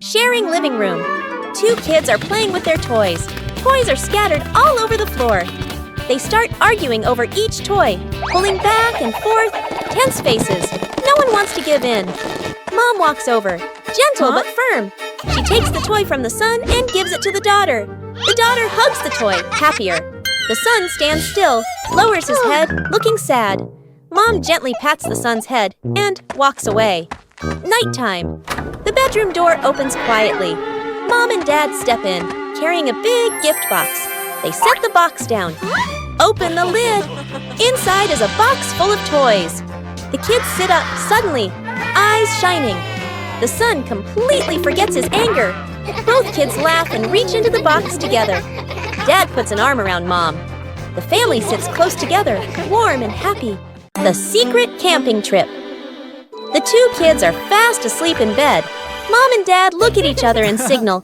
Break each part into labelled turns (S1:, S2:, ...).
S1: Sharing living room. Two kids are playing with their toys. Toys are scattered all over the floor. They start arguing over each toy, pulling back and forth, tense faces. No one wants to give in. Mom walks over, gentle but firm. She takes the toy from the son and gives it to the daughter. The daughter hugs the toy, happier. The son stands still, lowers his head, looking sad. Mom gently pats the son's head and walks away. Nighttime. The bedroom door opens quietly. Mom and Dad step in, carrying a big gift box. They set the box down. Open the lid. Inside is a box full of toys. The kids sit up suddenly, eyes shining. The son completely forgets his anger. Both kids laugh and reach into the box together. Dad puts an arm around Mom. The family sits close together, warm and happy. The secret camping trip. The two kids are fast asleep in bed. Mom and Dad look at each other and signal,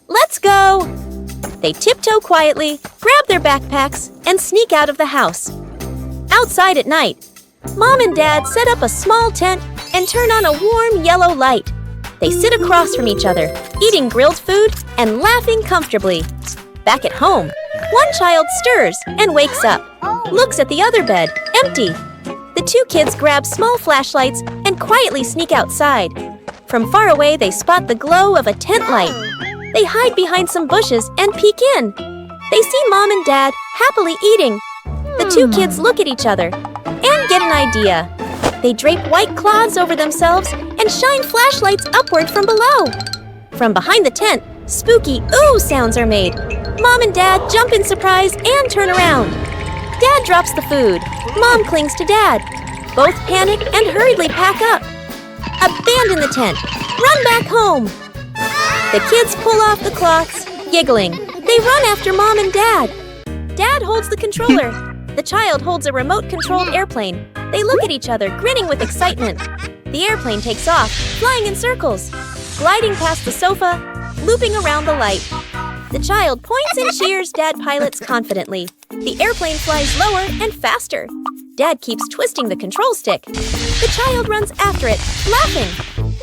S1: "Let's go!" They tiptoe quietly, grab their backpacks, and sneak out of the house. Outside at night, Mom and Dad set up a small tent and turn on a warm yellow light. They sit across from each other, eating grilled food and laughing comfortably. Back at home, one child stirs and wakes up, looks at the other bed, empty. The two kids grab small flashlights and quietly sneak outside. From far away, they spot the glow of a tent light. They hide behind some bushes and peek in. They see Mom and Dad happily eating. The two kids look at each other and get an idea. They drape white cloths over themselves and shine flashlights upward from below. From behind the tent, spooky ooh sounds are made. Mom and Dad jump in surprise and turn around. Dad drops the food. Mom clings to Dad. Both panic and hurriedly pack up. Abandon the tent. Run back home. The kids pull off the cloths, giggling. They run after Mom and Dad. Dad holds the controller. The child holds a remote-controlled airplane. They look at each other, grinning with excitement. The airplane takes off, flying in circles, gliding past the sofa, looping around the light. The child points and cheers Dad pilots confidently. The airplane flies lower and faster. Dad keeps twisting the control stick. The child runs after it, laughing.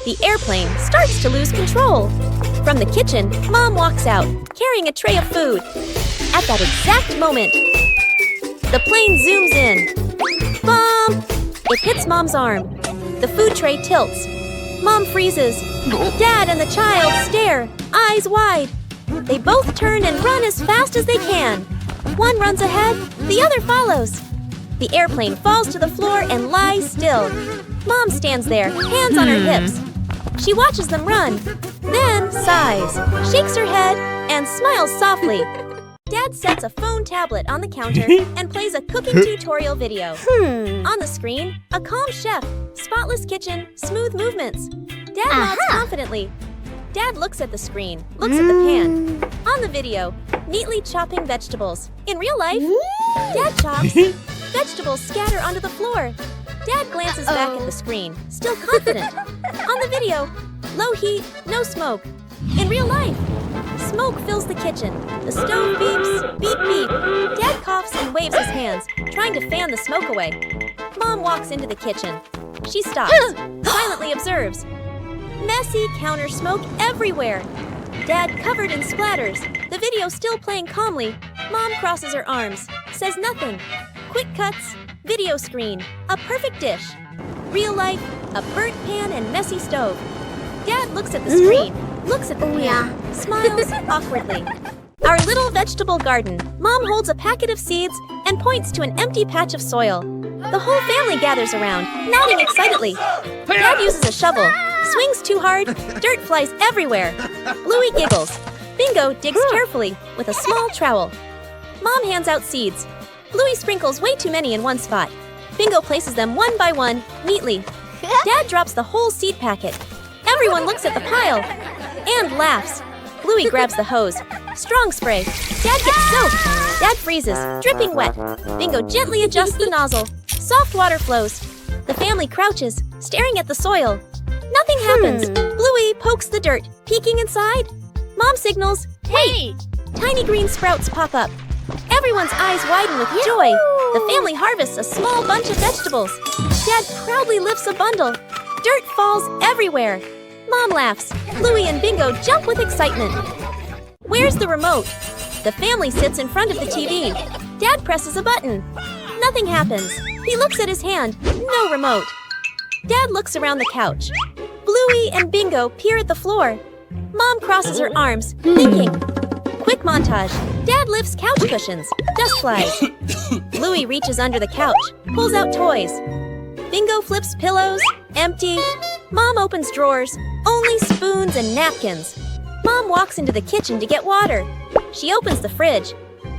S1: The airplane starts to lose control. From the kitchen, Mom walks out, carrying a tray of food. At that exact moment, the plane zooms in. Mom! It hits Mom's arm. The food tray tilts. Mom freezes. Dad and the child stare, eyes wide. They both turn and run as fast as they can. One runs ahead, the other follows. The airplane falls to the floor and lies still. Mom stands there, hands on her hips. She watches them run, then sighs, shakes her head, and smiles softly. Dad sets a phone tablet on the counter and plays a cooking tutorial video. On the screen, a calm chef, spotless kitchen, smooth movements. Dad nods confidently. Dad looks at the screen, looks at the pan. On the video, neatly chopping vegetables. In real life, Dad chops. Vegetables scatter onto the floor. Dad glances back at the screen, still confident. On the video, low heat, no smoke. In real life, smoke fills the kitchen. The stove beeps, beep, beep. Dad coughs and waves his hands, trying to fan the smoke away. Mom walks into the kitchen. She stops, silently observes. Messy counter smoke everywhere. Dad covered in splatters. The video still playing calmly. Mom crosses her arms, says nothing. Quick cuts, video screen, a perfect dish. Real life, a burnt pan and messy stove. Dad looks at the screen, looks at the pan, smiles awkwardly. Our little vegetable garden. Mom holds a packet of seeds and points to an empty patch of soil. The whole family gathers around, nodding excitedly. Dad uses a shovel, swings too hard, dirt flies everywhere. Bluey giggles. Bingo digs carefully with a small trowel. Mom hands out seeds. Bluey sprinkles way too many in one spot. Bingo places them one by one, neatly. Dad drops the whole seed packet. Everyone looks at the pile and laughs. Bluey grabs the hose. Strong spray. Dad gets soaked. Dad freezes, dripping wet. Bingo gently adjusts the nozzle. Soft water flows. The family crouches, staring at the soil. Nothing happens. Bluey pokes the dirt, peeking inside. Mom signals, "Hey!" Tiny green sprouts pop up. Everyone's eyes widen with joy. The family harvests a small bunch of vegetables. Dad proudly lifts a bundle. Dirt falls everywhere. Mom laughs. Bluey and Bingo jump with excitement. Where's the remote? The family sits in front of the TV. Dad presses a button. Nothing happens. He looks at his hand. No remote. Dad looks around the couch. Bluey and Bingo peer at the floor. Mom crosses her arms, thinking. Quick montage. Dad lifts couch cushions. Dust flies. Bluey reaches under the couch, pulls out toys. Bingo flips pillows. Empty. Mom opens drawers. Only spoons and napkins. Mom walks into the kitchen to get water. She opens the fridge.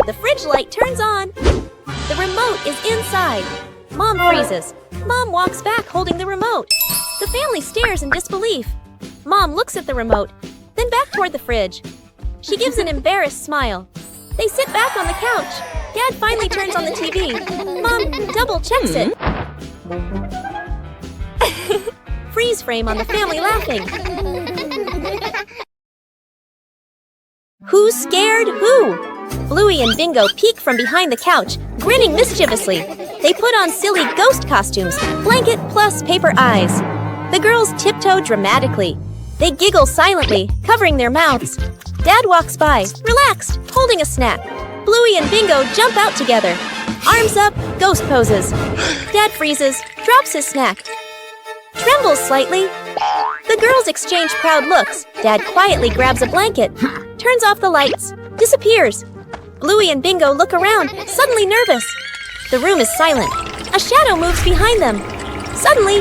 S1: The fridge light turns on. The remote is inside. Mom freezes. Mom walks back holding the remote. The family stares in disbelief. Mom looks at the remote, then back toward the fridge. She gives an embarrassed smile. They sit back on the couch. Dad finally turns on the TV. Mom double checks it. Freeze frame on the family laughing. Who's scared who? Bluey and Bingo peek from behind the couch, grinning mischievously. They put on silly ghost costumes, blanket plus paper eyes. The girls tiptoe dramatically. They giggle silently, covering their mouths. Dad walks by, relaxed, holding a snack. Bluey and Bingo jump out together. Arms up, ghost poses. Dad freezes, drops his snack. Trembles slightly. The girls exchange proud looks. Dad quietly grabs a blanket, turns off the lights, disappears. Bluey and Bingo look around, suddenly nervous. The room is silent. A shadow moves behind them. Suddenly,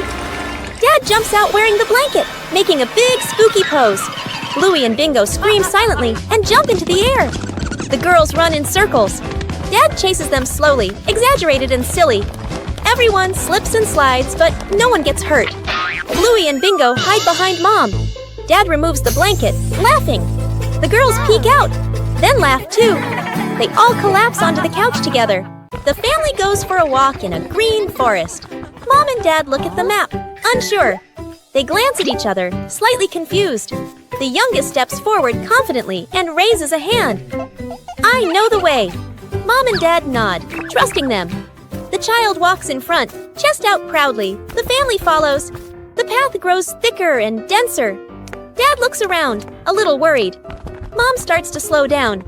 S1: Dad jumps out wearing the blanket, making a big spooky pose. Bluey and Bingo scream silently and jump into the air. The girls run in circles. Dad chases them slowly, exaggerated and silly. Everyone slips and slides, but no one gets hurt. Bluey and Bingo hide behind Mom. Dad removes the blanket, laughing. The girls peek out, then laugh too. They all collapse onto the couch together. The family goes for a walk in a green forest. Mom and Dad look at the map, unsure. They glance at each other, slightly confused. The youngest steps forward confidently and raises a hand. I know the way. Mom and Dad nod, trusting them. The child walks in front, chest out proudly. The family follows. The path grows thicker and denser. Dad looks around, a little worried. Mom starts to slow down.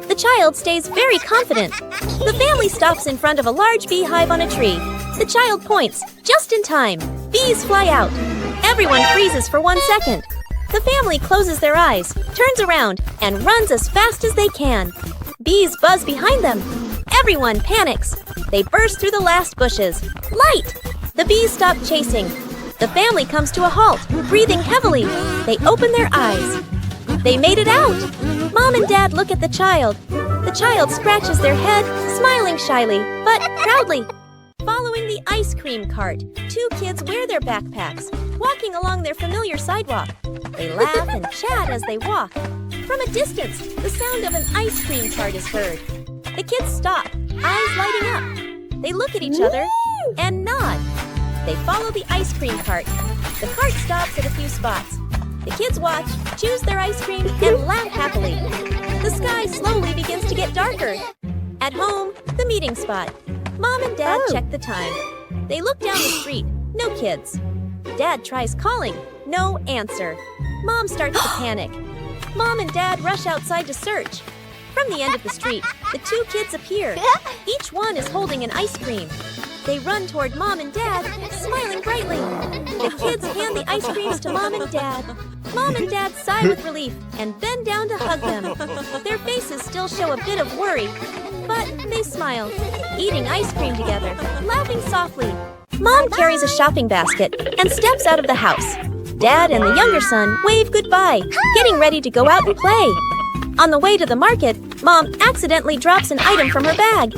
S1: The child stays very confident. The family stops in front of a large beehive on a tree. The child points, just in time. Bees fly out. Everyone freezes for 1 second. The family closes their eyes, turns around, and runs as fast as they can. Bees buzz behind them. Everyone panics. They burst through the last bushes. Light! The bees stop chasing. The family comes to a halt, breathing heavily. They open their eyes. They made it out! Mom and Dad look at the child. The child scratches their head, smiling shyly, but proudly. Following the ice cream cart, 2 kids wear their backpacks, walking along their familiar sidewalk. They laugh and chat as they walk. From a distance, the sound of an ice cream cart is heard. The kids stop, eyes lighting up. They look at each other and nod. They follow the ice cream cart. The cart stops at a few spots. The kids watch, choose their ice cream, and laugh happily. The sky slowly begins to get darker. At home, the meeting spot. Mom and Dad check the time. They look down the street. No kids. Dad tries calling. No answer. Mom starts to panic. Mom and Dad rush outside to search. From the end of the street, the 2 kids appear. Each one is holding an ice cream. They run toward Mom and Dad, smiling brightly. The kids hand the ice creams to Mom and Dad. Mom and Dad sigh with relief and bend down to hug them. Their faces still show a bit of worry, but they smile, eating ice cream together, laughing softly. Mom carries a shopping basket and steps out of the house. Dad and the younger son wave goodbye, getting ready to go out and play. On the way to the market, Mom accidentally drops an item from her bag.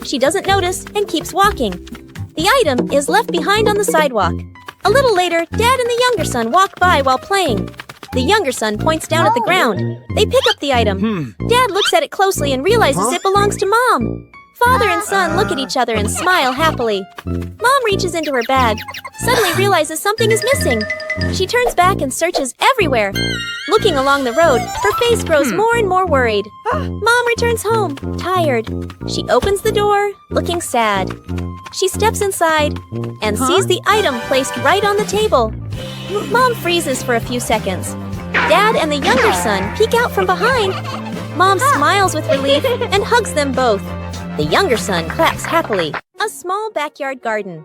S1: She doesn't notice and keeps walking. The item is left behind on the sidewalk. A little later, Dad and the younger son walk by while playing. The younger son points down at the ground. They pick up the item. Dad looks at it closely and realizes it belongs to Mom. Father and son look at each other and smile happily. Mom reaches into her bag, suddenly realizes something is missing. She turns back and searches everywhere. Looking along the road, her face grows more and more worried. Mom returns home, tired. She opens the door, looking sad. She steps inside and sees the item placed right on the table. Mom freezes for a few seconds. Dad and the younger son peek out from behind. Mom smiles with relief and hugs them both. The younger son claps happily. A small backyard garden.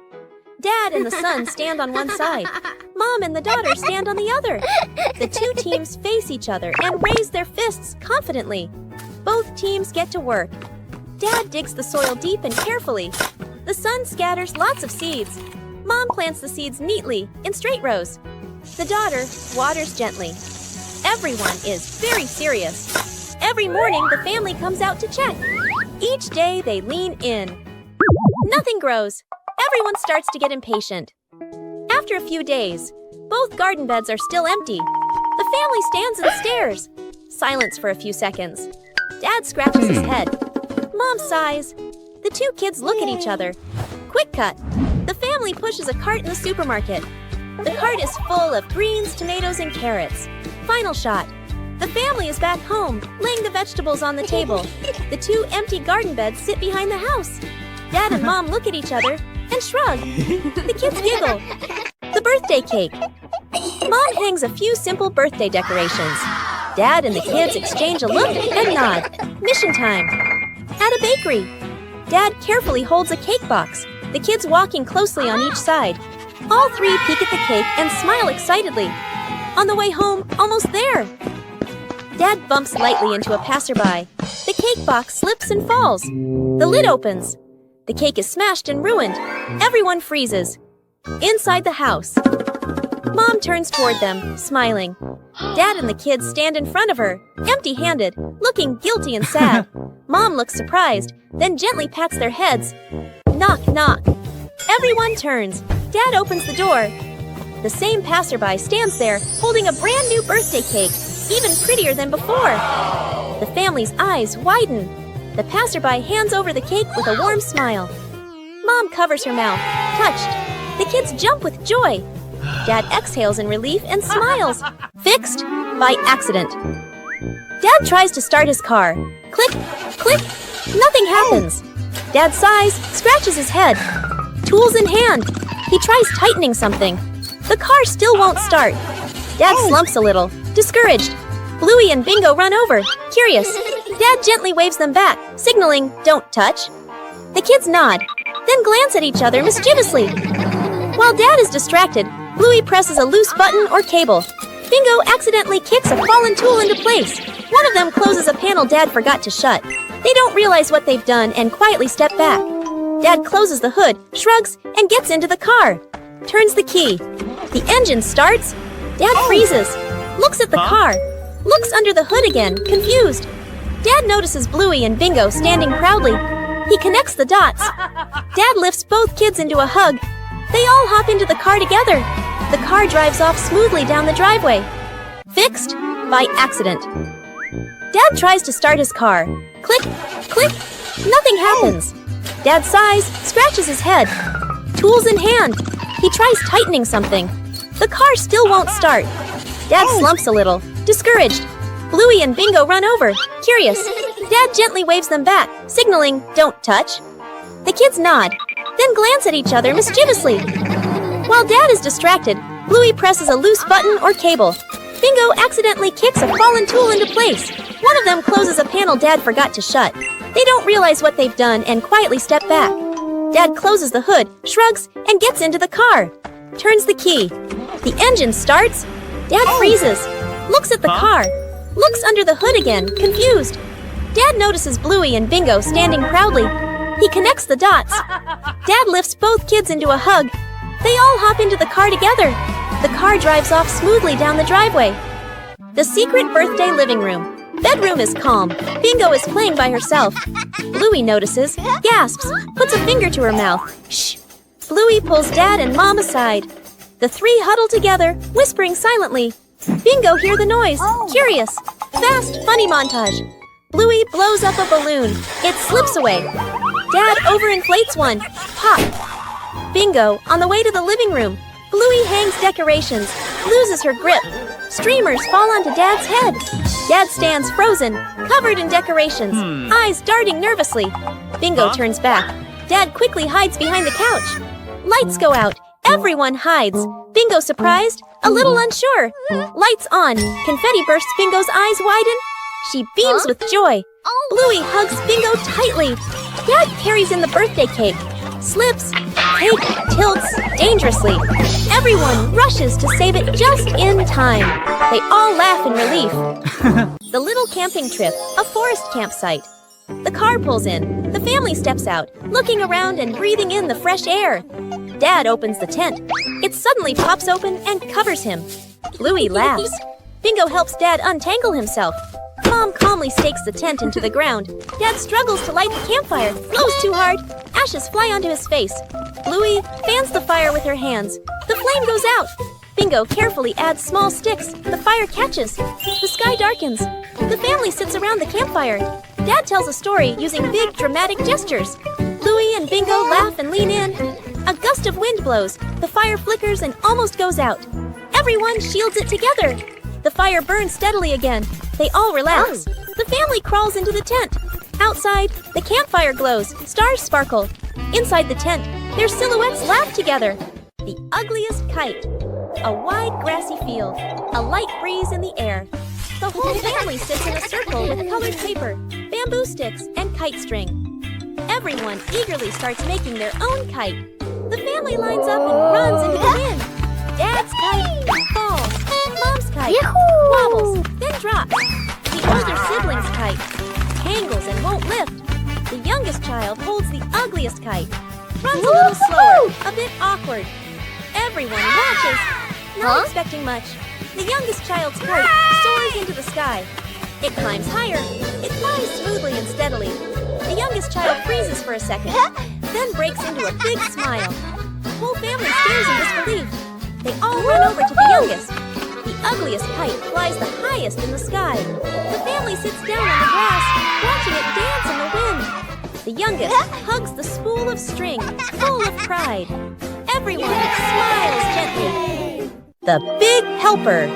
S1: Dad and the son stand on one side. Mom and the daughter stand on the other. The two teams face each other and raise their fists confidently. Both teams get to work. Dad digs the soil deep and carefully. The son scatters lots of seeds. Mom plants the seeds neatly in straight rows. The daughter waters gently. Everyone is very serious. Every morning, the family comes out to check. Each day, they lean in. Nothing grows. Everyone starts to get impatient. After a few days, both garden beds are still empty. The family stands and stares. Silence for a few seconds. Dad scratches his head. Mom sighs. The two kids look at each other. Quick cut. The family pushes a cart in the supermarket. The cart is full of greens, tomatoes, and carrots. Final shot. The family is back home, laying the vegetables on the table. The two empty garden beds sit behind the house. Dad and Mom look at each other and shrug. The kids giggle. The birthday cake. Mom hangs a few simple birthday decorations. Dad and the kids exchange a look and nod. Mission time. At a bakery. Dad carefully holds a cake box, the kids walking closely on each side. All three peek at the cake and smile excitedly. On the way home, almost there. Dad bumps lightly into a passerby. The cake box slips and falls. The lid opens. The cake is smashed and ruined. Everyone freezes. Inside the house. Mom turns toward them, smiling. Dad and the kids stand in front of her, empty-handed, looking guilty and sad. Mom looks surprised, then gently pats their heads. Knock, knock. Everyone turns. Dad opens the door. The same passerby stands there, holding a brand new birthday cake, even prettier than before. The family's eyes widen. The passerby hands over the cake with a warm smile. Mom covers her mouth, touched. The kids jump with joy. Dad exhales in relief and smiles. Fixed by accident. Dad tries to start his car. Click, click. Nothing happens. Dad sighs, scratches his head. Tools in hand. He tries tightening something. The car still won't start. Dad slumps a little, discouraged. Bluey and Bingo run over, curious. Dad gently waves them back, signaling, don't touch. The kids nod, then glance at each other mischievously. While Dad is distracted, Bluey presses a loose button or cable. Bingo accidentally kicks a fallen tool into place. One of them closes a panel Dad forgot to shut. They don't realize what they've done and quietly step back. Dad closes the hood, shrugs, and gets into the car. Turns the key. The engine starts. Dad freezes, looks at the car, looks under the hood again, confused. Dad notices Bluey and Bingo standing proudly. He connects the dots. Dad lifts both kids into a hug. They all hop into the car together. The car drives off smoothly down the driveway. Fixed by accident. Dad tries to start his car. Click, click. Nothing happens. Dad sighs, scratches his head. Tools in hand. He tries tightening something. The car still won't start. Dad slumps a little, discouraged. Bluey and Bingo run over, curious. Dad gently waves them back, signaling, don't touch. The kids nod, then glance at each other mischievously. While Dad is distracted, Bluey presses a loose button or cable. Bingo accidentally kicks a fallen tool into place. One of them closes a panel Dad forgot to shut. They don't realize what they've done and quietly step back. Dad closes the hood, shrugs, and gets into the car. Turns the key. The engine starts. Dad freezes, looks at the car, looks under the hood again, confused. Dad notices Bluey and Bingo standing proudly. He connects the dots. Dad lifts both kids into a hug. They all hop into the car together. The car drives off smoothly down the driveway. The secret birthday living room. Bedroom is calm. Bingo is playing by herself. Bluey notices, gasps, puts a finger to her mouth. Shh. Bluey pulls Dad and Mom aside. The three huddle together, whispering silently. Bingo hear the noise, curious. Fast, funny montage. Bluey blows up a balloon. It slips away. Dad overinflates one. Pop. Bingo, on the way to the living room. Bluey hangs decorations, loses her grip. Streamers fall onto Dad's head. Dad stands frozen, covered in decorations, eyes darting nervously. Bingo turns back. Dad quickly hides behind the couch. Lights go out. Everyone hides. Bingo surprised, a little unsure. Lights on. Confetti bursts. Bingo's eyes widen. She beams with joy. Bluey hugs Bingo tightly. Dad carries in the birthday cake. Slips, cake tilts dangerously. Everyone rushes to save it just in time. They all laugh in relief. The little camping trip, a forest campsite. The car pulls in. The family steps out, looking around and breathing in the fresh air. Dad opens the tent. It suddenly pops open and covers him. Bluey laughs. Bingo helps Dad untangle himself. Mom calmly stakes the tent into the ground. Dad struggles to light the campfire, blows too hard. Ashes fly onto his face. Bluey fans the fire with her hands. The flame goes out. Bingo carefully adds small sticks. The fire catches. The sky darkens. The family sits around the campfire. Dad tells a story using big, dramatic gestures. Bluey and Bingo laugh and lean in. A gust of wind blows. The fire flickers and almost goes out. Everyone shields it together. The fire burns steadily again. They all relax. The family crawls into the tent. Outside, the campfire glows. Stars sparkle. Inside the tent, their silhouettes laugh together. The ugliest kite. A wide grassy field. A light breeze in the air. The whole family sits in a circle with colored paper, bamboo sticks, and kite string. Everyone eagerly starts making their own kite. The family lines up and runs into the wind. Dad's kite falls. Mom's kite wobbles, then drops. The older sibling's kite tangles and won't lift. The youngest child holds the ugliest kite. Runs a little slower, a bit awkward. Everyone watches, not expecting much. The youngest child's kite soars into the sky. It climbs higher. It flies smoothly and steadily. The youngest child freezes for a second, then breaks into a big smile. The whole family stares in disbelief. They all run over to the youngest. The ugliest kite flies the highest in the sky. The family sits down on the grass, watching it dance in the wind. The youngest hugs the spool of string, full of pride. Everyone smiles gently. The Big Helper.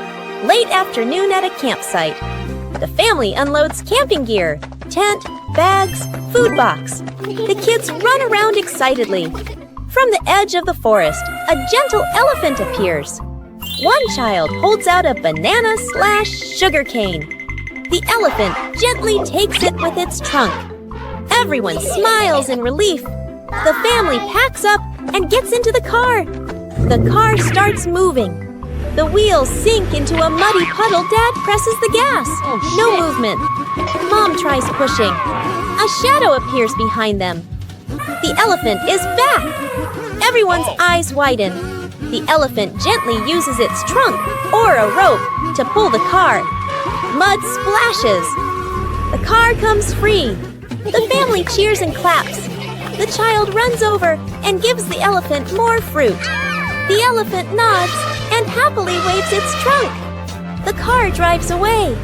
S1: Late afternoon at a campsite. The family unloads camping gear, tent, bags, food box. The kids run around excitedly. From the edge of the forest, a gentle elephant appears. One child holds out a banana/sugar cane. The elephant gently takes it with its trunk. Everyone smiles in relief. The family packs up and gets into the car. The car starts moving. The wheels sink into a muddy puddle. Dad presses the gas. No movement. Mom tries pushing. A shadow appears behind them. The elephant is back. Everyone's eyes widen. The elephant gently uses its trunk or a rope to pull the car. Mud splashes. The car comes free. The family cheers and claps. The child runs over and gives the elephant more fruit. The elephant nods and happily waves its trunk. The car drives away.